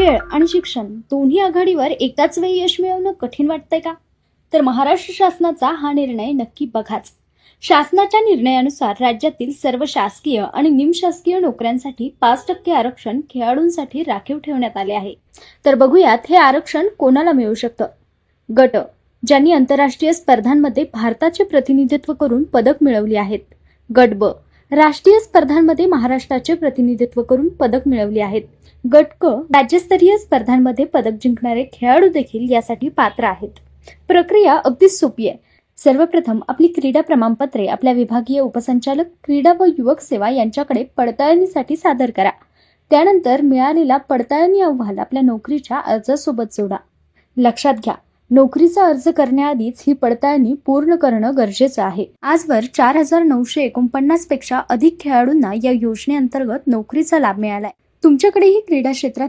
खेळ आणि शिक्षण दोन्ही आघाडीवर एकाच वेळी यश मिळवणं कठीण वाटतंय का? तर महाराष्ट्र शासनाचा हा निर्णय नक्की बघाच. शासनाच्या निर्णयानुसार राज्यातील सर्व शासकीय आणि निमशासकीय नोकऱ्यांसाठी 5% आरक्षण खेळाडूंसाठी राखीव ठेवण्यात आले आहे. तर बघूयात हे आरक्षण कोणाला मिळू शकतं. गट ज्यांनी आंतरराष्ट्रीय स्पर्धांमध्ये भारताचे प्रतिनिधित्व करून पदक मिळवली आहेत. गट ब राष्ट्रीय स्पर्धांमध्ये महाराष्ट्राचे प्रतिनिधित्व करून पदक मिळवले आहेत. गट क राज्यस्तरीय स्पर्धांमध्ये पदक जिंकणारे खेळाडू देखील यासाठी पात्र आहेत. प्रक्रिया अगदी सोपी आहे. सर्वप्रथम आपली क्रीडा प्रमाणपत्रे आपल्या विभागीय उपसंचालक क्रीडा व युवक सेवा यांच्याकडे पडताळणीसाठी सादर करा. त्यानंतर मिळालेला पडताळणी अहवाल आपल्या नोकरीच्या अर्जासोबत जोडा. लक्षात घ्या, नोकरीचा अर्ज करण्याआधीच ही पडताळणी पूर्ण करणं गरजेचं आहे. आजवर 4949 पेक्षा अधिक खेळाडूंना या योजनेअंतर्गत नोकरीचा लाभ मिळालाय. तुमच्याकडेही क्रीडा क्षेत्रात